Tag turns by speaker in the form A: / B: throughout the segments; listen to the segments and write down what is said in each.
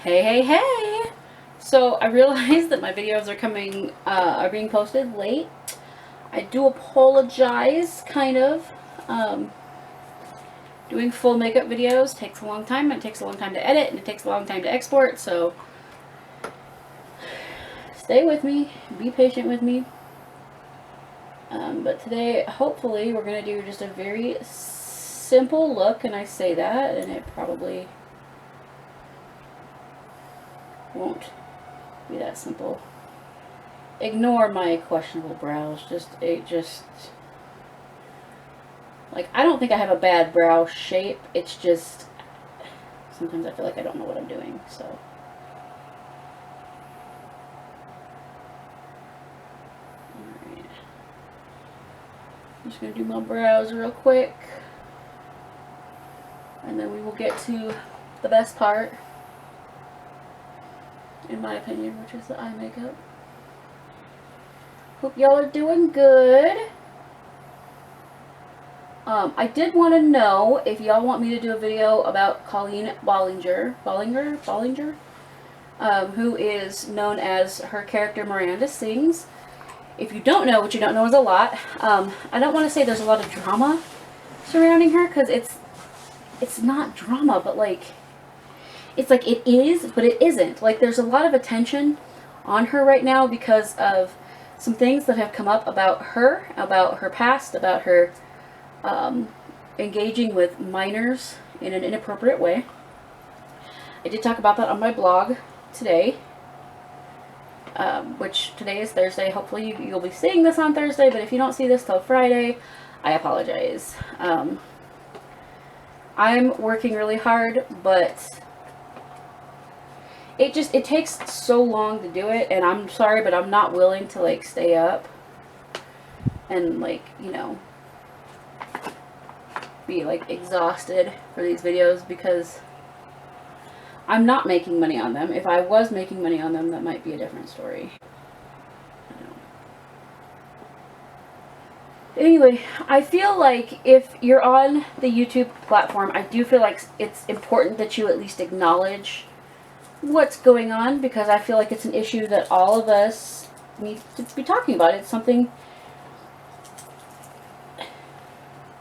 A: Hey, hey, hey! So I realized that my videos are being posted late. I do apologize, kind of. Doing full makeup videos takes a long time. It takes a long time to edit, and it takes a long time to export, so stay with me. Be patient with me. But today, hopefully, we're going to do just a very simple look, and I say that, and it probably won't be that simple. Ignore my questionable brows. Like, I don't think I have a bad brow shape. It's just, sometimes I feel like I don't know what I'm doing, so. Alright. I'm just going to do my brows real quick. And then we will get to the best part, in my opinion, which is the eye makeup. Hope y'all are doing good. I did want to know if y'all want me to do a video about Colleen Bollinger, who is known as her character Miranda Sings. If you don't know, what you don't know is a lot. I don't want to say there's a lot of drama surrounding her, because it's not drama, but like, it's like it is, but it isn't. Like, there's a lot of attention on her right now because of some things that have come up about her past, about her engaging with minors in an inappropriate way. I did talk about that on my blog today, which today is Thursday. Hopefully you'll be seeing this on Thursday, but if you don't see this till Friday, I apologize. I'm working really hard, but it takes so long to do it, and I'm sorry, but I'm not willing to, like, stay up and, like, you know, be, like, exhausted for these videos, because I'm not making money on them. If I was making money on them, that might be a different story. Anyway, I feel like if you're on the YouTube platform, I do feel like it's important that you at least acknowledge what's going on, because I feel like it's an issue that all of us need to be talking about. It's something.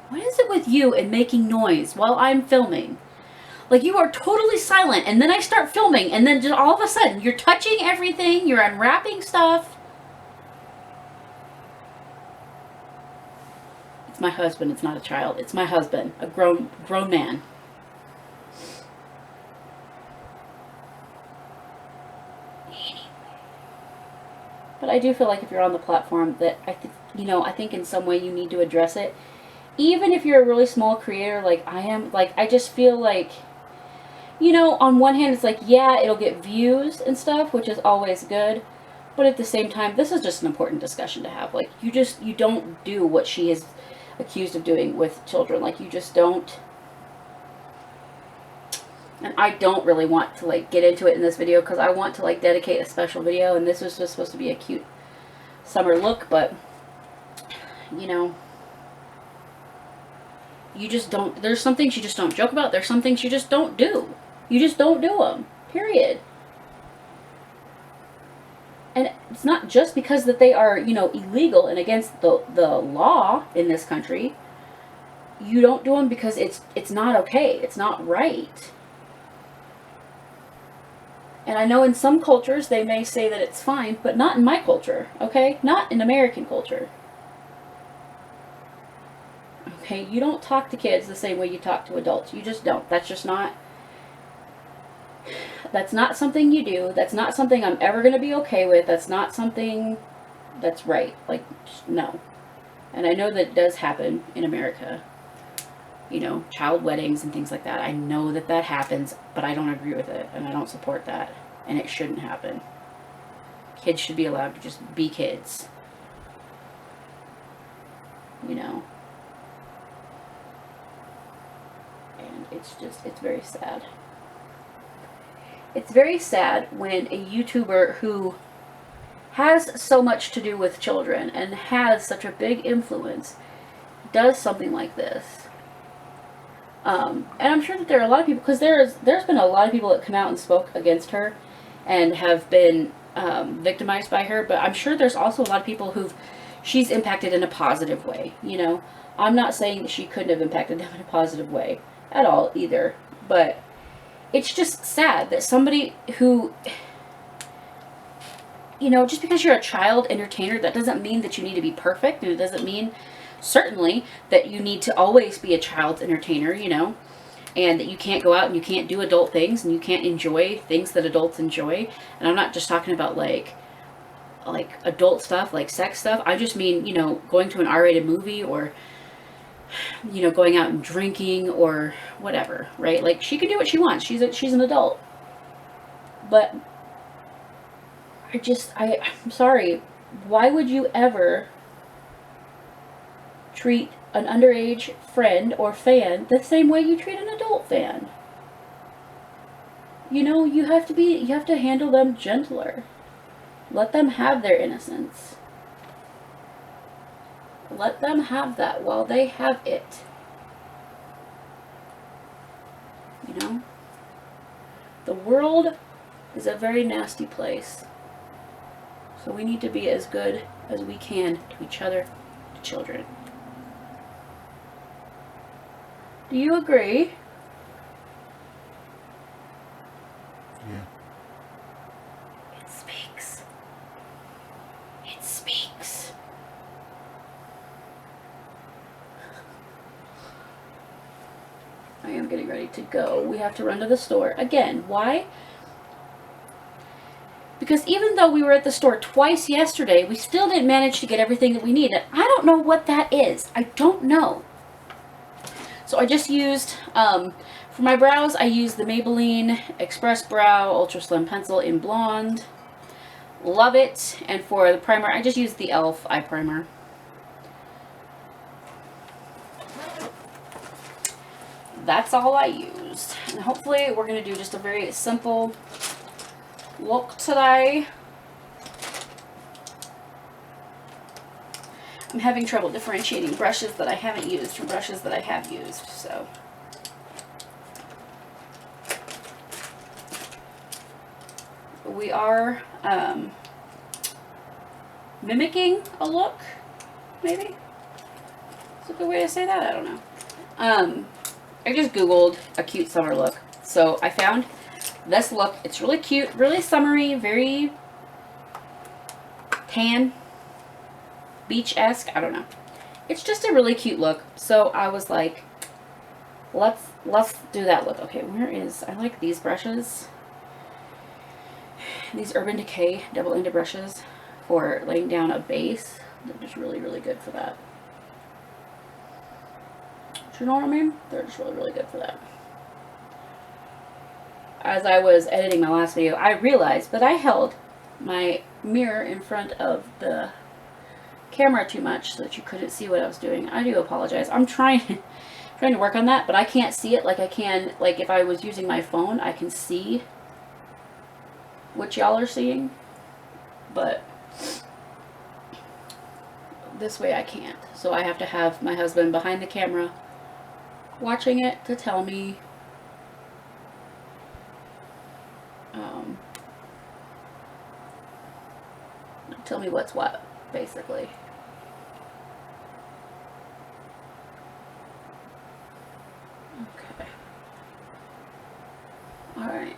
A: What is it with you and making noise while I'm filming? Like, you are totally silent, and then I start filming, and then just all of a sudden you're touching everything, you're unwrapping stuff. It's my husband, it's not a child. It's my husband, a grown man. But I do feel like if you're on the platform, that I think in some way you need to address it. Even if you're a really small creator like I am, like, I just feel like, on one hand it's like, yeah, it'll get views and stuff, which is always good. But at the same time, this is just an important discussion to have. Like, you don't do what she is accused of doing with children. Like, you just don't. And I don't really want to, like, get into it in this video, because I want to, like, dedicate a special video, and this was just supposed to be a cute summer look, but, you just don't. There's some things you just don't joke about. There's some things you just don't do. You just don't do them. Period. And it's not just because that they are, illegal and against the law in this country. You don't do them because it's not okay. It's not right. And I know in some cultures they may say that it's fine, but not in my culture, okay? Not in American culture. Okay, you don't talk to kids the same way you talk to adults. You just don't. That's not something you do. That's not something I'm ever going to be okay with. That's not something that's right. Like, no. And I know that does happen in America. Child weddings and things like that. I know that happens, but I don't agree with it, and I don't support that, and it shouldn't happen. Kids should be allowed to just be kids. And it's very sad. It's very sad when a YouTuber who has so much to do with children and has such a big influence does something like this. And I'm sure that there are a lot of people, because there's been a lot of people that come out and spoke against her and have been victimized by her, but I'm sure there's also a lot of people she's impacted in a positive way, you know. I'm not saying that she couldn't have impacted them in a positive way at all either, but it's just sad that somebody who, you know, just because you're a child entertainer, that doesn't mean that you need to be perfect, and it doesn't mean, certainly, that you need to always be a child's entertainer, you know, and that you can't go out and you can't do adult things and you can't enjoy things that adults enjoy. And I'm not just talking about like adult stuff, like sex stuff. I just mean, you know, going to an R-rated movie, or, you know, going out and drinking or whatever, right? Like, she can do what she wants. She's an adult. But I'm sorry. Why would you ever treat an underage friend or fan the same way you treat an adult fan? You know, you have to handle them gentler. Let them have their innocence. Let them have that while they have it. You know? The world is a very nasty place. So we need to be as good as we can to each other, to children. Do you agree?
B: Yeah.
A: It speaks. It speaks. I am getting ready to go. We have to run to the store. Again, why? Because even though we were at the store twice yesterday, we still didn't manage to get everything that we needed. I don't know what that is. I don't know. So I just used, for my brows, I used the Maybelline Express Brow Ultra Slim Pencil in Blonde. Love it. And for the primer, I just used the e.l.f. eye primer. That's all I used. And hopefully we're going to do just a very simple look today. I'm having trouble differentiating brushes that I haven't used from brushes that I have used, so. We are mimicking a look, maybe? Is a good way to say that? I don't know. I just Googled a cute summer look. So I found this look. It's really cute, really summery, very tan, beach-esque. I don't know. It's just a really cute look. So I was like, let's do that look. Okay, I like these brushes. These Urban Decay double-ended brushes for laying down a base. They're just really, really good for that. Do you know what I mean? They're just really, really good for that. As I was editing my last video, I realized that I held my mirror in front of the camera too much so that you couldn't see what I was doing. I do apologize. I'm trying to work on that, but I can't see it like I can, like if I was using my phone, I can see what y'all are seeing, but this way I can't. So I have to have my husband behind the camera watching it to tell me what's what, basically. Okay. Alright.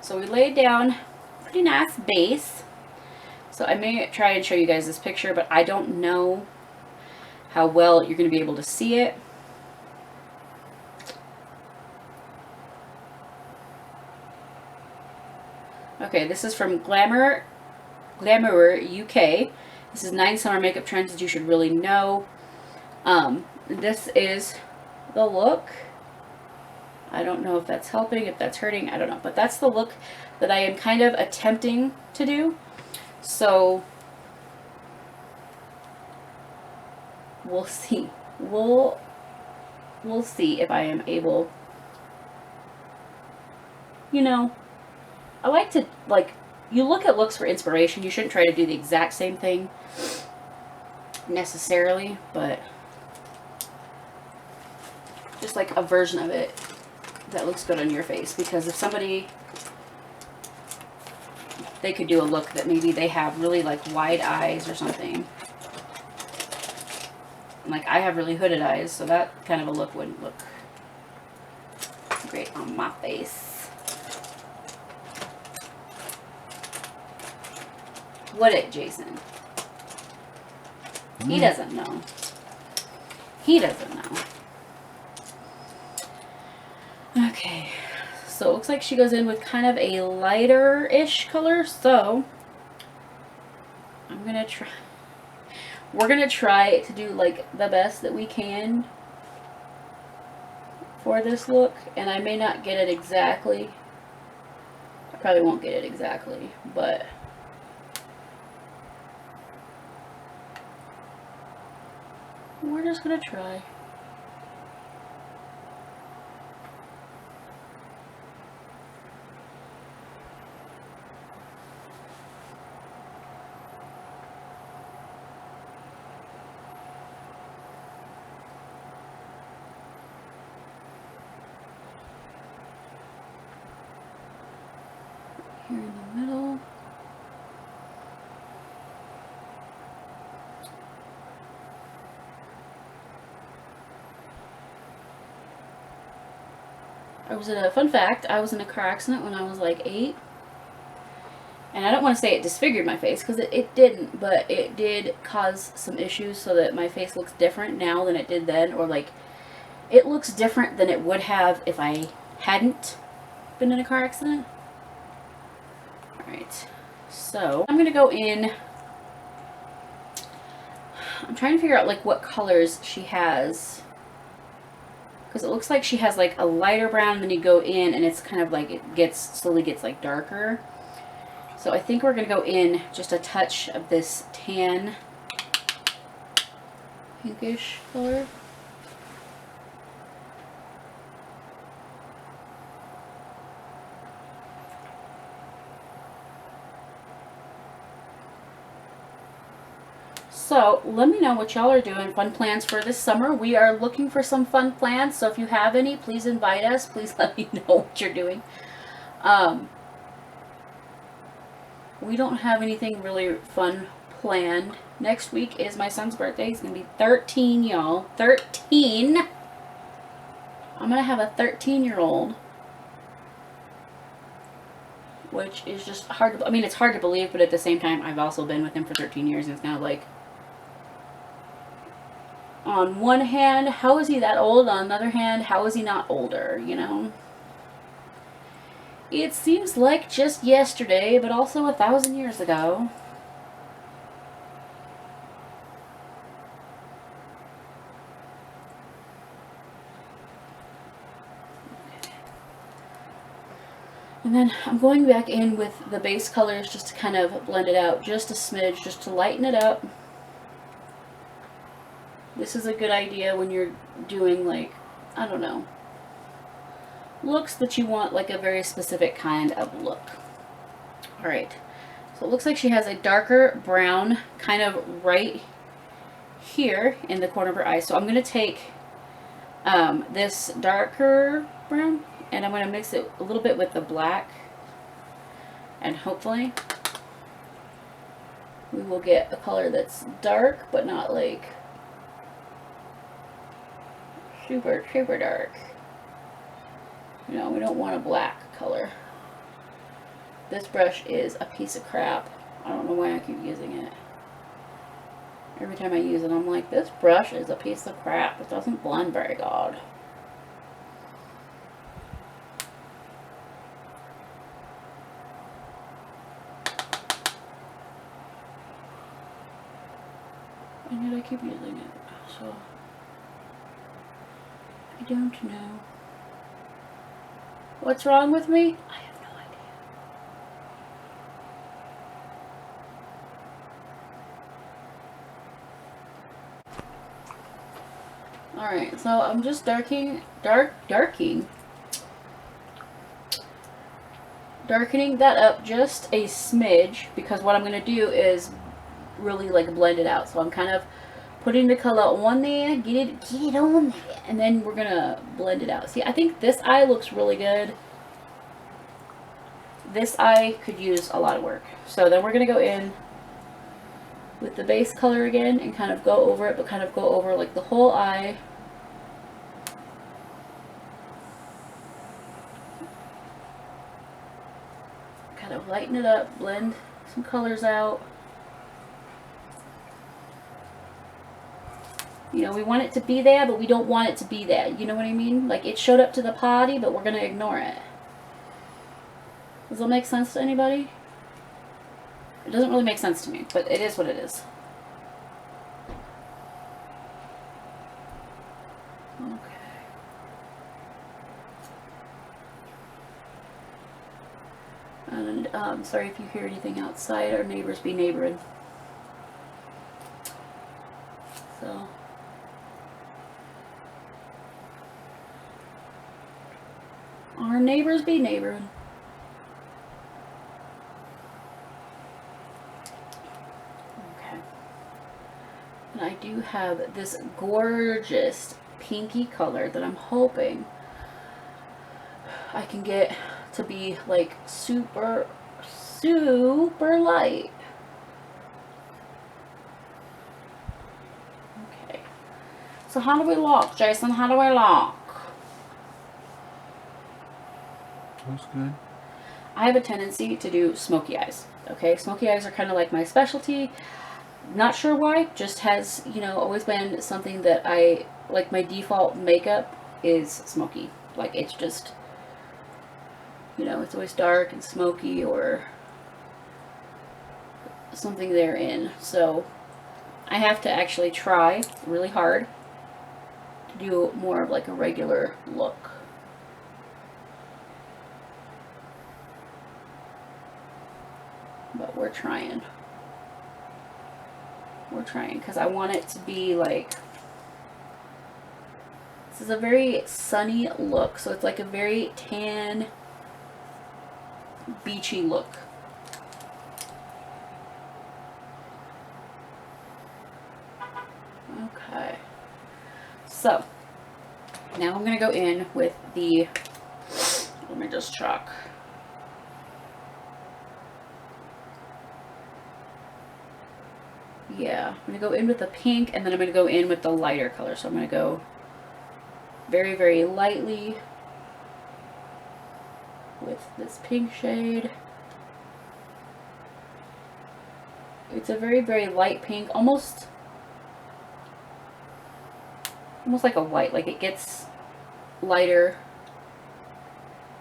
A: So we laid down a pretty nice base. So I may try and show you guys this picture, but I don't know how well you're going to be able to see it. Okay, this is from Glamour UK. This is 9 summer makeup trends that you should really know. This is the look. I don't know if that's helping, if that's hurting, I don't know. But that's the look that I am kind of attempting to do. So, we'll see. We'll see if I am able. You know, I like to, like, you look at looks for inspiration. You shouldn't try to do the exact same thing necessarily, but just like a version of it that looks good on your face. Because if somebody, they could do a look that maybe they have really like wide eyes or something. Like I have really hooded eyes, so that kind of a look wouldn't look great on my face. Would it, Jason? He doesn't know. He doesn't know. Okay, so it looks like she goes in with kind of a lighter-ish color, so I'm gonna try. We're gonna try to do like the best that we can for this look, and I may not get it exactly. I probably won't get it exactly, but we're just gonna try. Here in the middle. Fun fact, I was in a car accident when I was like 8. And I don't want to say it disfigured my face, because it didn't, but it did cause some issues so that my face looks different now than it did then, or like, it looks different than it would have if I hadn't been in a car accident. Alright, so I'm going to go in, I'm trying to figure out like what colors she has, because it looks like she has like a lighter brown, and then you go in and it's kind of like it slowly gets like darker. So I think we're going to go in just a touch of this tan pinkish color. So let me know what y'all are doing. Fun plans for this summer. We are looking for some fun plans. So if you have any, please invite us. Please let me know what you're doing. We don't have anything really fun planned. Next week is my son's birthday. He's going to be 13, y'all. 13! I'm going to have a 13-year-old. Which is just hard to, I mean, it's hard to believe, but at the same time, I've also been with him for 13 years, and it's kind of like, on one hand, how is he that old? On the other hand, how is he not older, you know? It seems like just yesterday, but also 1,000 years ago. And then I'm going back in with the base colors just to kind of blend it out just a smidge, just to lighten it up. This is a good idea when you're doing, like, I don't know, looks that you want like a very specific kind of look. Alright, so it looks like she has a darker brown kind of right here in the corner of her eye. So I'm going to take this darker brown, and I'm going to mix it a little bit with the black, and hopefully we will get a color that's dark but not like super dark. You know, we don't want a black color. This brush is a piece of crap. I don't know why I keep using it. Every time I use it, I'm like, this brush is a piece of crap. It doesn't blend very good. And yet I keep using it, so I don't know. What's wrong with me? I have no idea. Alright, so I'm just darkening that up just a smidge, because what I'm going to do is really like blend it out. So I'm kind of putting the color on there, get it on there, and then we're gonna blend it out. See, I think this eye looks really good. This eye could use a lot of work. So then we're gonna go in with the base color again and kind of go over it, but kind of go over like the whole eye. Kind of lighten it up, blend some colors out. You know, we want it to be there, but we don't want it to be there. You know what I mean? Like, it showed up to the party, but we're going to ignore it. Does that make sense to anybody? It doesn't really make sense to me, but it is what it is. Okay. And, sorry if you hear anything outside. Our neighbors be neighboring. So... our neighbors be neighboring. Okay. And I do have this gorgeous pinky color that I'm hoping I can get to be like super, super light. Okay. So how do we look, Jason? How do I look?
B: That's good.
A: I have a tendency to do smoky eyes. Okay, smoky eyes are kind of like my specialty. Not sure why, just has, you know, always been something that I, like, my default makeup is smoky. Like, it's just, you know, it's always dark and smoky or something therein. So I have to actually try really hard to do more of like a regular look. But we're trying. We're trying because I want it to be like, this is a very sunny look, so it's like a very tan, beachy look. Okay, so now I'm gonna go in with the, let me just chalk. Yeah, I'm going to go in with the pink, and then I'm going to go in with the lighter color. So I'm going to go very, very lightly with this pink shade. It's a very, very light pink, almost like a white. Like, it gets lighter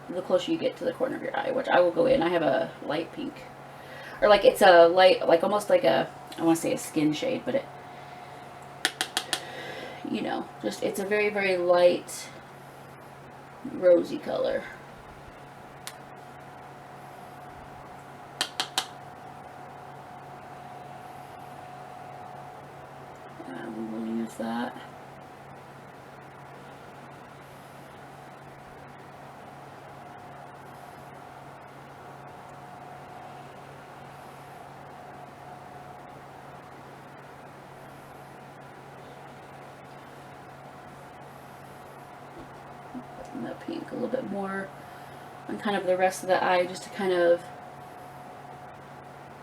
A: the closer you get to the corner of your eye, which I will go in. I have a light pink. Or like, it's a light, like almost like a, I want to say a skin shade, but it, you know, just, it's a very, very light, rosy color. And we will use that. That pink a little bit more on kind of the rest of the eye, just to kind of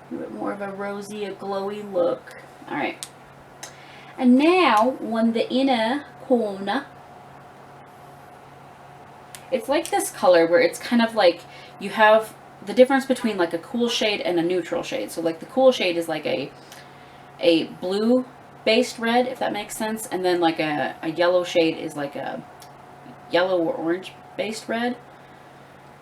A: give it more of a rosy, a glowy look. Alright, and now on the inner corner, it's like this color where it's kind of like you have the difference between like a cool shade and a neutral shade. So like the cool shade is like a blue based red, if that makes sense, and then like a yellow shade is like a yellow or orange based red,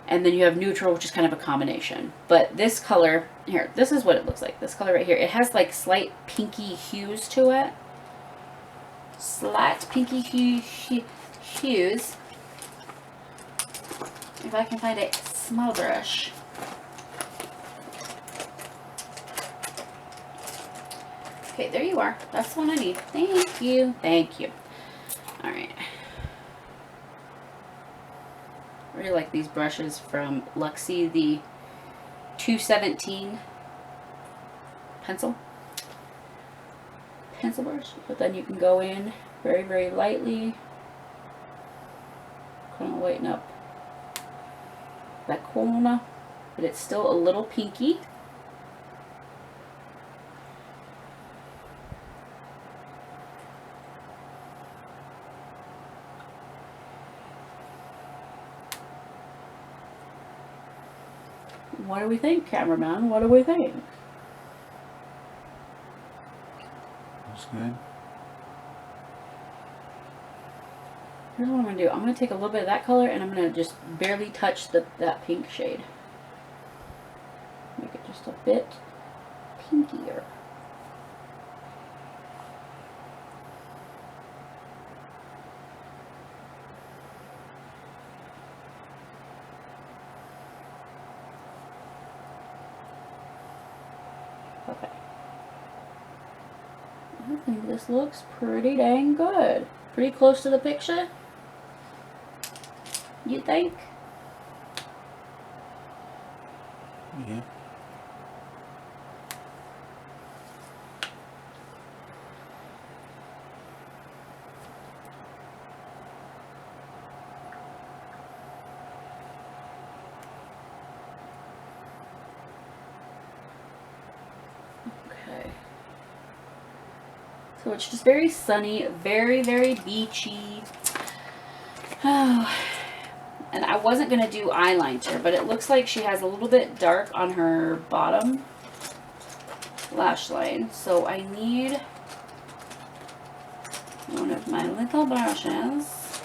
A: and then you have neutral, which is kind of a combination. But this color here, this is what it looks like. This color right here, it has like slight pinky hues to it. Slight pinky hues. If I can find a small brush. Okay, there you are. That's the one I need. Thank you. Thank you. Alright. I really like these brushes from Luxie, the 217 pencil. pencil brush, but then you can go in very, very lightly, kind of lighten up that corner, but it's still a little pinky. What do we think, cameraman? What do we think?
B: Looks good.
A: Here's what I'm going to do. I'm going to take a little bit of that color and I'm going to just barely touch that pink shade. Make it just a bit pinkier. Okay. I think this looks pretty dang good. Pretty close to the picture. You think?
B: Yeah.
A: Okay. So it's just very sunny, very, very beachy. Oh. And I wasn't going to do eyeliner, but it looks like she has a little bit dark on her bottom lash line. So I need one of my little brushes.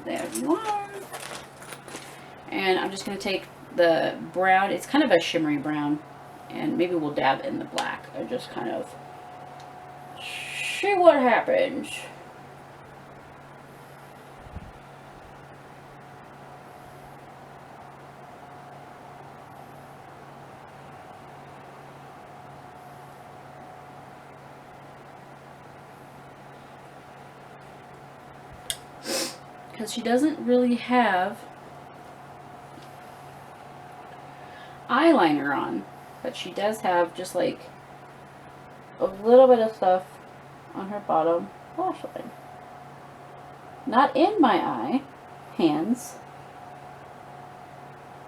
A: There you are. And I'm just going to take the brown. It's kind of a shimmery brown. And maybe we'll dab in the black. I just kind of see what happens. Because she doesn't really have eyeliner on, but she does have just like a little bit of stuff on her bottom lash line. Not in my eye, hands.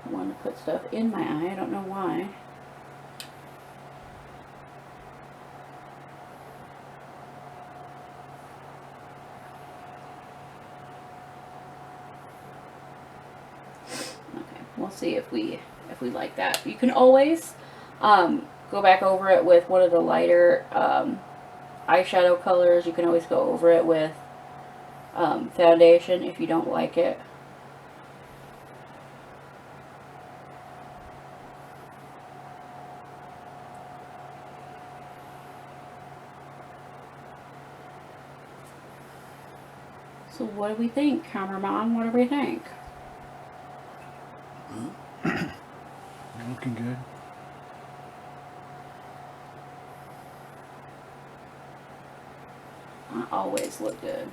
A: I want to put stuff in my eye, I don't know why. We'll see if we like that. You can always go back over it with one of the lighter eyeshadow colors. You can always go over it with foundation if you don't like it. So what do we think, cameraman? What do we think?
B: Looking good.
A: I always look good.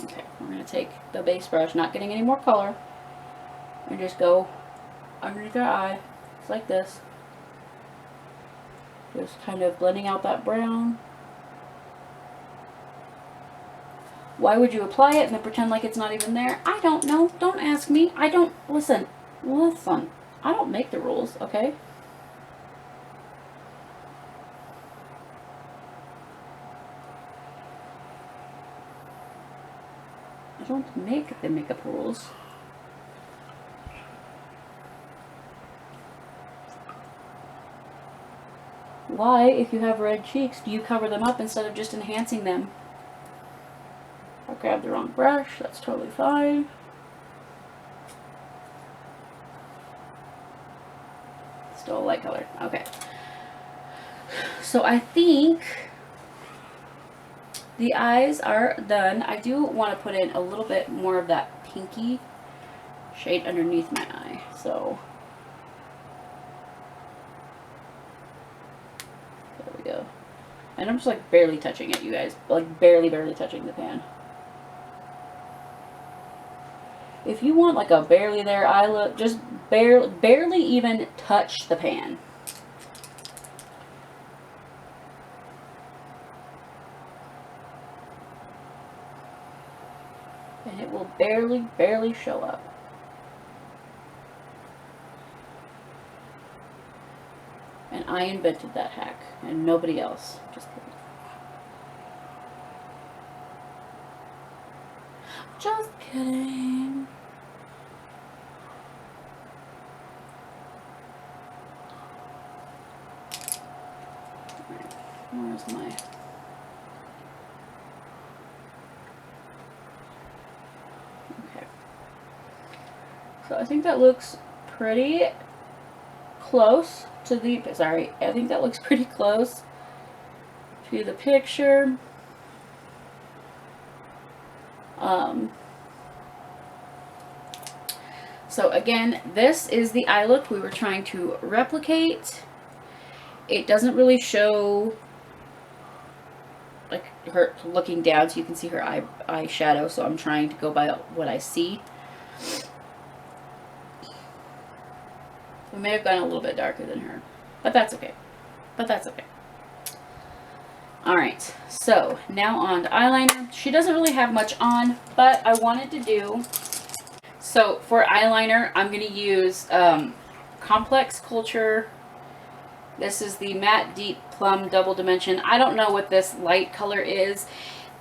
A: Okay, we're going to take the base brush, not getting any more color, and just go underneath our eye, just like this. Just kind of blending out that brown. Why would you apply it and then pretend like it's not even there? I don't know. Don't ask me. I don't... Listen. Listen. I don't make the rules, okay? I don't make the makeup rules. Why, if you have red cheeks, do you cover them up instead of just enhancing them? I grabbed the wrong brush. That's totally fine. Still a light color. Okay. So I think the eyes are done. I do want to put in a little bit more of that pinky shade underneath my eye. So there we go. And I'm just like barely touching it, you guys. Like barely touching the pan. If you want like a barely there eye look, just barely even touch the pan. barely show up. And I invented that hack, and nobody else. Just kidding. Just kidding. Where's my... Okay. So I think that looks pretty close to the... Sorry, I think that looks pretty close to the picture. So again, this is the eye look we were trying to replicate. It doesn't really show like her looking down, so you can see her eye shadow. So I'm trying to go by what I see. We may have gone a little bit darker than her, but that's okay. All right, so now on to eyeliner. She doesn't really have much on, but I wanted to do... So for eyeliner, I'm going to use Complex Culture. This is the Matte Deep Plum Double Dimension. I don't know what this light color is.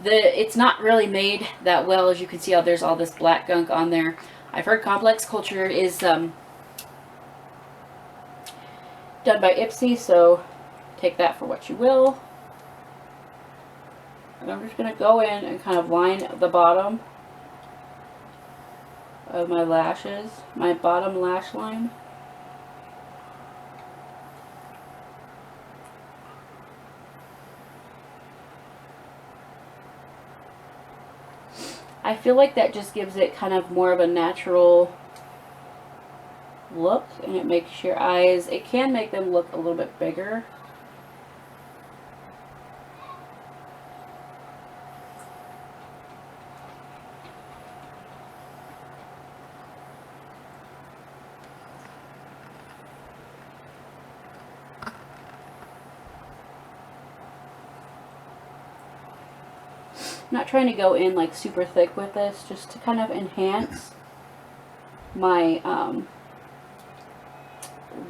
A: It's not really made that well. As you can see, there's all this black gunk on there. I've heard Complex Culture is done by Ipsy, so take that for what you will. And I'm just going to go in and kind of line the bottom of my lashes, my bottom lash line. I feel like that just gives it kind of more of a natural look, and it makes your eyes, it can make them look a little bit bigger. I'm not trying to go in like super thick with this, just to kind of enhance my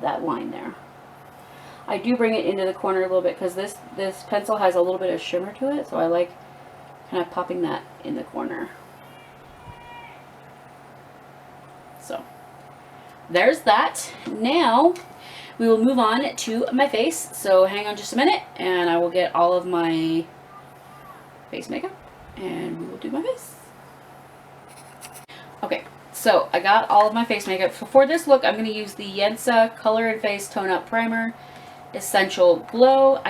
A: that line there. I do bring it into the corner a little bit because this pencil has a little bit of shimmer to it, so I like kind of popping that in the corner. So there's that. Now we will move on to my face. So hang on just a minute and I will get all of my face makeup and we will do my face. Okay, so I got all of my face makeup. So for this look, I'm going to use the Yensa Color and Face Tone Up Primer Essential Glow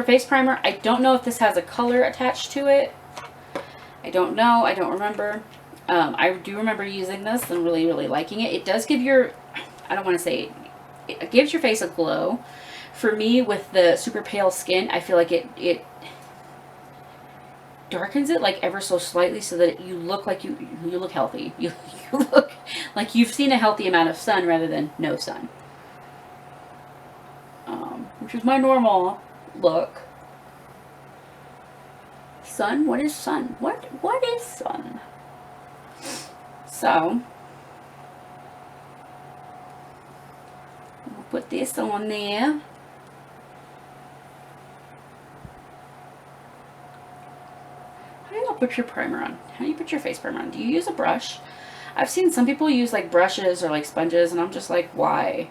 A: face primer. I don't know if this has a color attached to it. I don't know. I don't remember. I do remember using this and really, really liking it. It does give your, I don't want to say, it gives your face a glow. For me, with the super pale skin, I feel like it darkens it like ever so slightly so that you look like you look healthy. You look like you've seen a healthy amount of sun rather than no sun. Which is my normal look. Sun? What is sun? What is sun? So we'll put this on there. How do you put your primer on? How do you put your face primer on? Do you use a brush? I've seen some people use like brushes or like sponges, and I'm just like, why?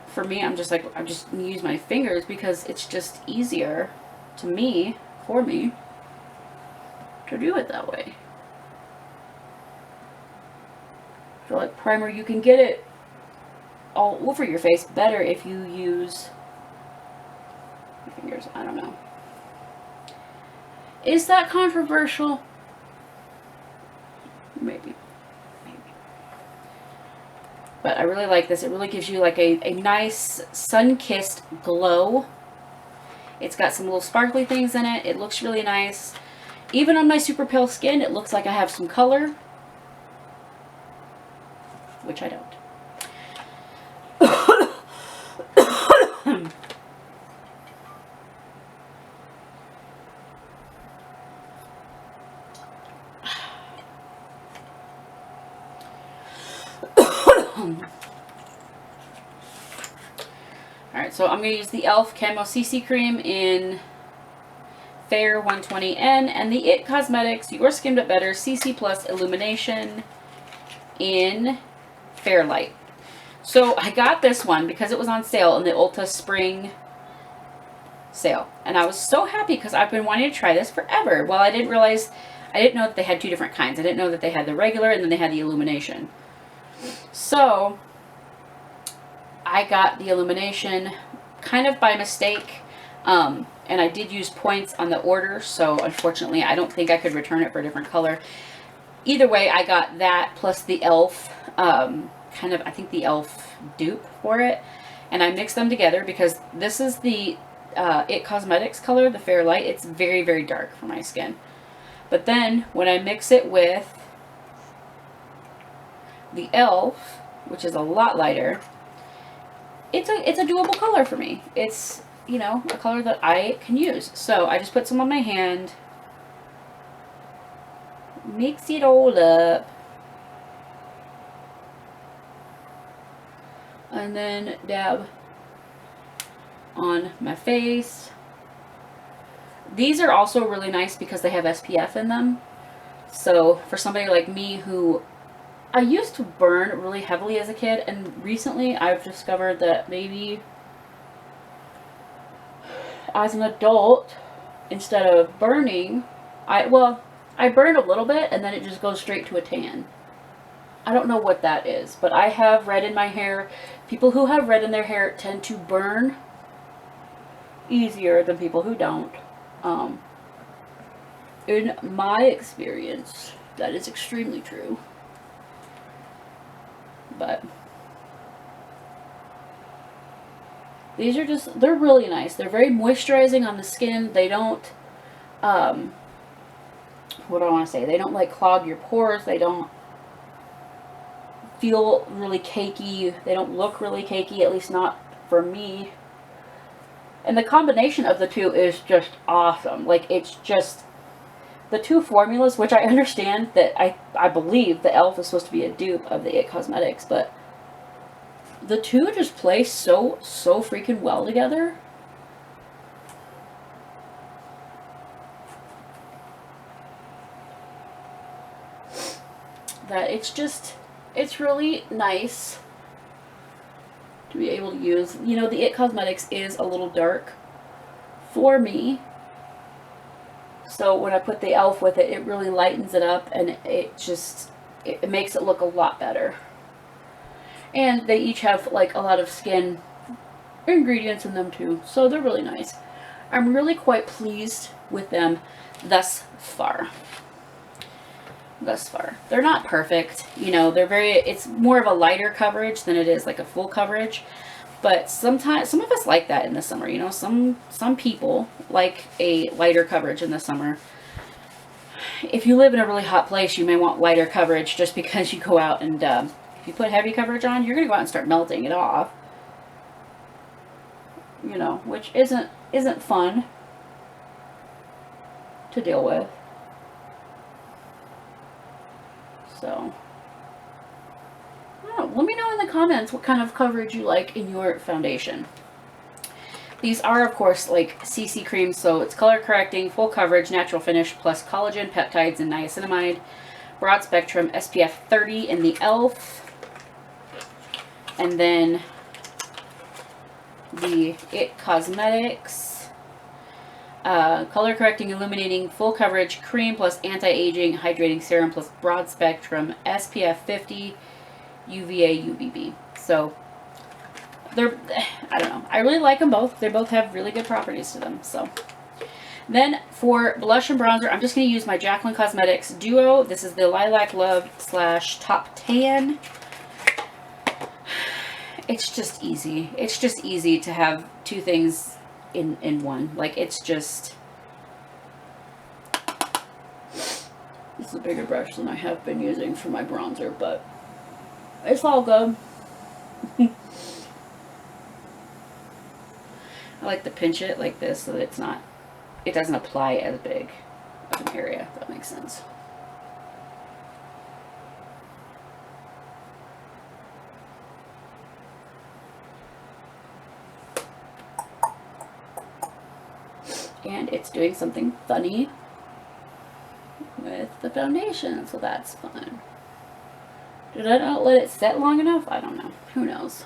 A: For me, I'm just like, I just use my fingers because it's just easier to me, for me, to do it that way. For like primer, you can get it all over your face better if you use your fingers. I don't know. Is that controversial? Maybe. But I really like this. It really gives you like a nice sun-kissed glow. It's got some little sparkly things in it. It looks really nice. Even on my super pale skin, it looks like I have some color. Which I don't. Alright, so I'm going to use the e.l.f. Camo CC Cream in Fair 120N and the IT Cosmetics Your Skin But Better CC Plus Illumination in Fair Light. So I got this one because it was on sale in the Ulta Spring sale. And I was so happy because I've been wanting to try this forever. Well, I didn't know that they had 2 different kinds. I didn't know that they had the regular and then they had the illumination. So I got the illumination kind of by mistake. And I did use points on the order, so unfortunately I don't think I could return it for a different color. Either way, I got that plus the e.l.f. I think the e.l.f. dupe for it. And I mixed them together because this is the IT Cosmetics color, the Fair Light. It's very, very dark for my skin. But then when I mix it with the e.l.f., which is a lot lighter, it's a doable color for me. It's, you know, a color that I can use. So I just put some on my hand, mix it all up, and then dab on my face. These are also really nice because they have SPF in them. So for somebody like me who, I used to burn really heavily as a kid, and recently I've discovered that maybe as an adult, instead of burning, I burn a little bit and then it just goes straight to a tan. I don't know what that is, but I have red in my hair. People who have red in their hair tend to burn easier than people who don't. In my experience, that is extremely true. But these are just, they're really nice. They're very moisturizing on the skin. They don't, what do I want to say? They don't like clog your pores. They don't feel really cakey. They don't look really cakey, at least not for me. And the combination of the two is just awesome. Like, it's just the 2 formulas, which I understand that I believe the e.l.f. is supposed to be a dupe of the IT Cosmetics, but the 2 just play so freaking well together. That it's really nice to be able to use. You know, the IT Cosmetics is a little dark for me. So when I put the e.l.f. with it, it really lightens it up, and it makes it look a lot better. And they each have like a lot of skin ingredients in them too, so they're really nice. I'm really quite pleased with them thus far. They're not perfect, you know, it's more of a lighter coverage than it is like a full coverage. But sometimes, some of us like that in the summer, you know, some people like a lighter coverage in the summer. If you live in a really hot place, you may want lighter coverage just because you go out and, if you put heavy coverage on, you're going to go out and start melting it off. You know, which isn't fun to deal with. So, I don't know, let me know in the comments what kind of coverage you like in your foundation. These are, of course, like CC creams, so it's color correcting, full coverage, natural finish, plus collagen, peptides, and niacinamide. Broad spectrum, SPF 30 in the e.l.f. And then the IT Cosmetics color correcting, illuminating, full coverage cream plus anti-aging hydrating serum plus broad spectrum SPF 50 UVA UVB. So they're, I don't know, I really like them both. They both have really good properties to them. So then for blush and bronzer, I'm just going to use my Jaclyn Cosmetics Duo. This is the Lilac Love / Top Tan. It's just easy. It's just easy to have 2 things in one. Like, it's just... This is a bigger brush than I have been using for my bronzer, but it's all good. I like to pinch it like this so that it doesn't apply as big of an area, if that makes sense. And it's doing something funny with the foundation, so that's fun. Did I not let it set long enough? I don't know. Who knows?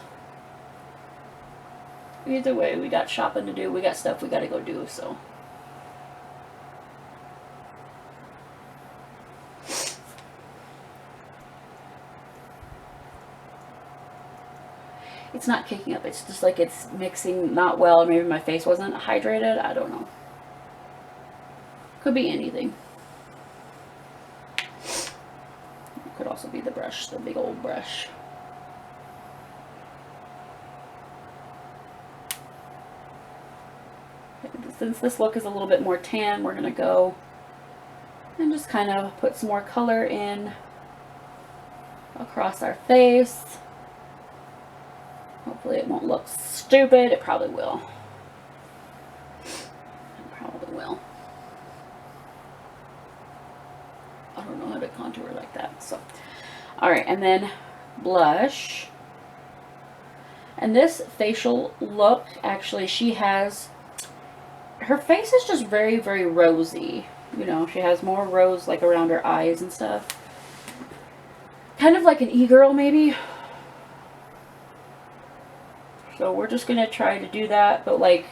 A: Either way, we got shopping to do. We got stuff we gotta go do, so. It's not kicking up. It's just like it's mixing not well. Maybe my face wasn't hydrated. I don't know. Could be anything. It could also be the brush, the big old brush. Since this look is a little bit more tan, we're going to go and just kind of put some more color in across our face. Hopefully it won't look stupid. It probably will. It probably will. I don't know how to contour like that. So, alright, and then blush. And this facial look, actually, she has, her face is just very, very rosy. You know, she has more rose like around her eyes and stuff. Kind of like an e-girl maybe. So we're just going to try to do that. But like,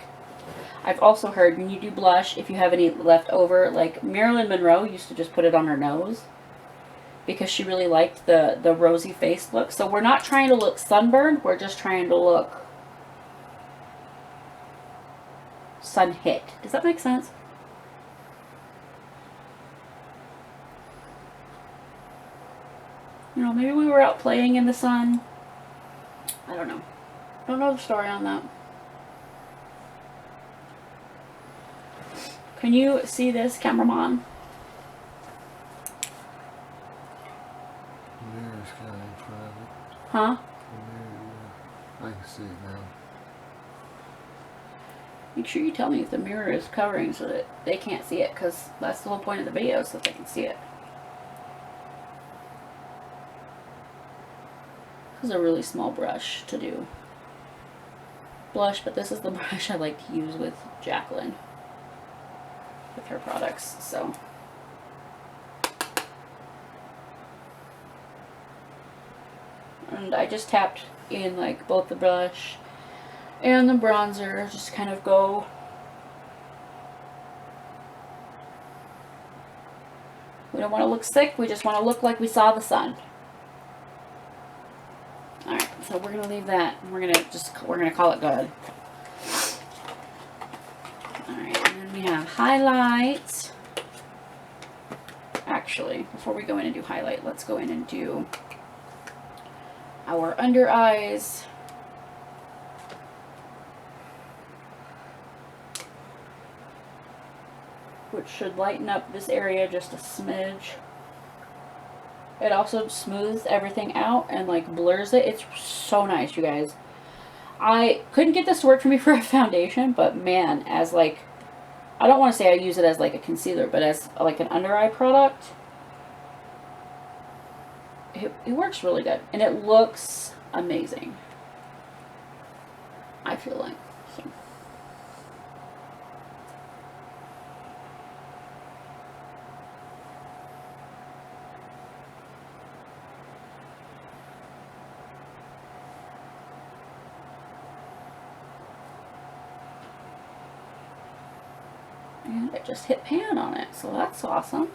A: I've also heard when you do blush, if you have any left over, like Marilyn Monroe used to just put it on her nose. Because she really liked the rosy face look. So we're not trying to look sunburned. We're just trying to look sun hit. Does that make sense? You know, maybe we were out playing in the sun. I don't know. Don't know the story on that. Can you see this, cameraman?
B: The mirror's kind of in front of it.
A: Huh?
B: The mirror, yeah. I can see it now.
A: Make sure you tell me if the mirror is covering so that they can't see it, because that's the whole point of the video, so that they can see it. This is a really small brush to do blush, but this is the brush I like to use with Jacqueline, with her products, so. And I just tapped in like both the brush and the bronzer, just kind of go we don't want to look sick, we just want to look like we saw the sun. Alright, so we're gonna leave that. We're gonna call it good. Alright, and then we have highlights. Actually, before we go in and do highlight, let's go in and do our under eyes. Which should lighten up this area just a smidge. It also smooths everything out and like blurs it. It's so nice, you guys. I couldn't get this to work for me for a foundation, but man, as like, I don't want to say I use it as like a concealer, but as like an under eye product, it works really good. And it looks amazing, I feel like. So. And it just hit pan on it, so that's awesome.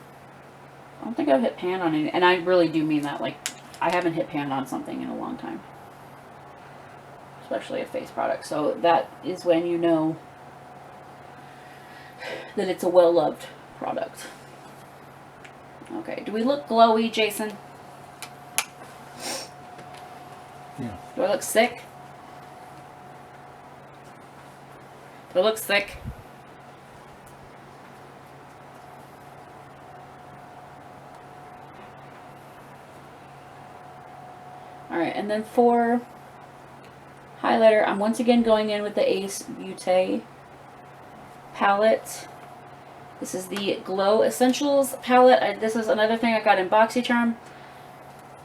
A: I don't think I've hit pan on it, and I really do mean that. Like, I haven't hit pan on something in a long time, especially a face product. So that is when you know that it's a well-loved product. Okay, do we look glowy, Jason?
B: Yeah.
A: Do I look sick? Do I look sick? Alright, and then for highlighter, I'm once again going in with the Ace Beauté palette. This is the Glow Essentials palette. This is another thing I got in BoxyCharm.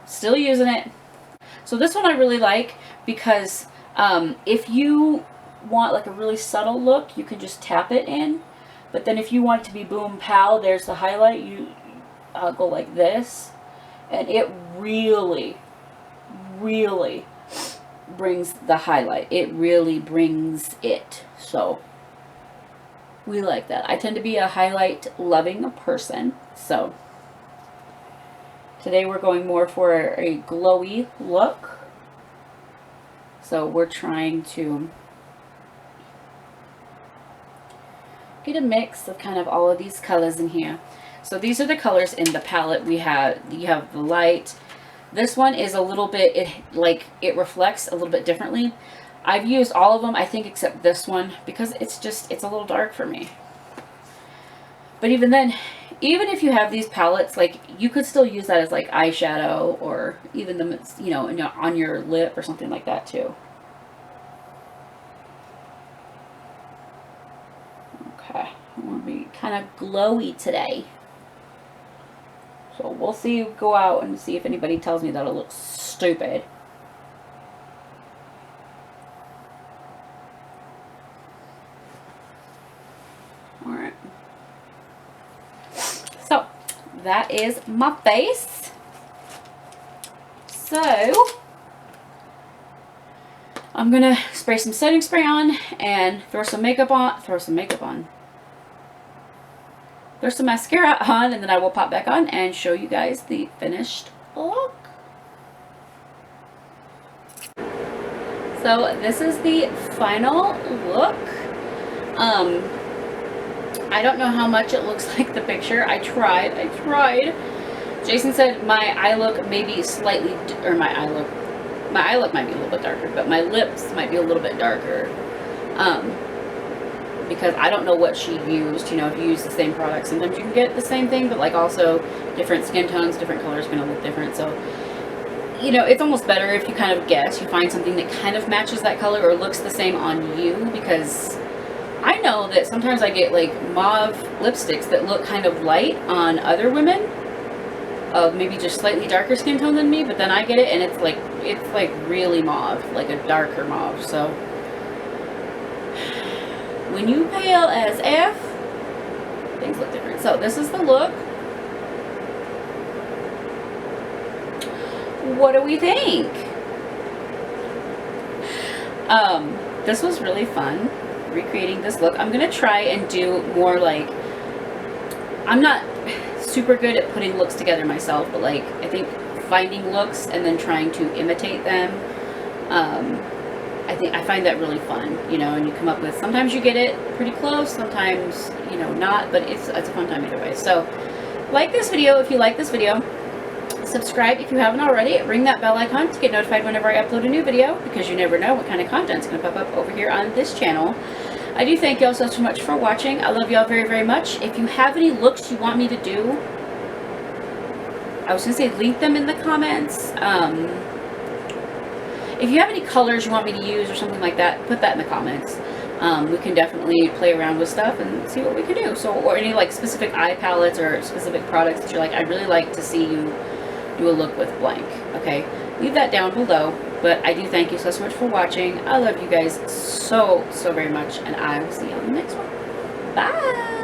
A: Still using it. So this one I really like because if you want like a really subtle look, you can just tap it in. But then if you want it to be boom pow, there's the highlight. I'll go like this, and it really, really brings the highlight. It really brings it. So we like that. I tend to be a highlight loving person. So today we're going more for a glowy look. So we're trying to get a mix of kind of all of these colors in here. So these are the colors in the palette. You have the light. This one is a little bit, it reflects a little bit differently. I've used all of them, I think, except this one, because it's a little dark for me. But even then, even if you have these palettes, like, you could still use that as like eyeshadow, or even on your lip or something like that too. Okay, I want to be kind of glowy today. So we'll see, go out and see if anybody tells me that it looks stupid. Alright. So, that is my face. So, I'm going to spray some setting spray on and throw some makeup on. Throw some mascara on, and then I will pop back on and show you guys the finished look. So this is the final look. I don't know how much it looks like the picture. I tried. Jason said my eye look may be slightly, or my eye look might be a little bit darker, but my lips might be a little bit darker. Because I don't know what she used. You know, if you use the same product, sometimes you can get the same thing, but like also different skin tones, different colors going to look different. So, you know, it's almost better if you kind of guess. You find something that kind of matches that color or looks the same on you, because I know that sometimes I get like mauve lipsticks that look kind of light on other women of maybe just slightly darker skin tone than me, but then I get it and it's like really mauve, like a darker mauve. So when you pale as F, things look different. So this is the look. What do we think? This was really fun, recreating this look. I'm gonna try and do more like, I'm not super good at putting looks together myself, but like I think finding looks and then trying to imitate them, I find that really fun, you know, and you come up with, sometimes you get it pretty close, sometimes, you know, not, but it's a fun time either way. So like this video if you like this video, subscribe if you haven't already, ring that bell icon to get notified whenever I upload a new video, because you never know what kind of content's going to pop up over here on this channel. I do thank y'all so much for watching. I love y'all very, very much. If you have any looks you want me to do, I was going to say link them in the comments. If you have any colors you want me to use or something like that, put that in the comments. We can definitely play around with stuff and see what we can do. So, or any like specific eye palettes or specific products that you're like, I'd really like to see you do a look with blank. Okay, leave that down below. But I do thank you so much for watching. I love you guys so very much, and I will see you on the next one. Bye.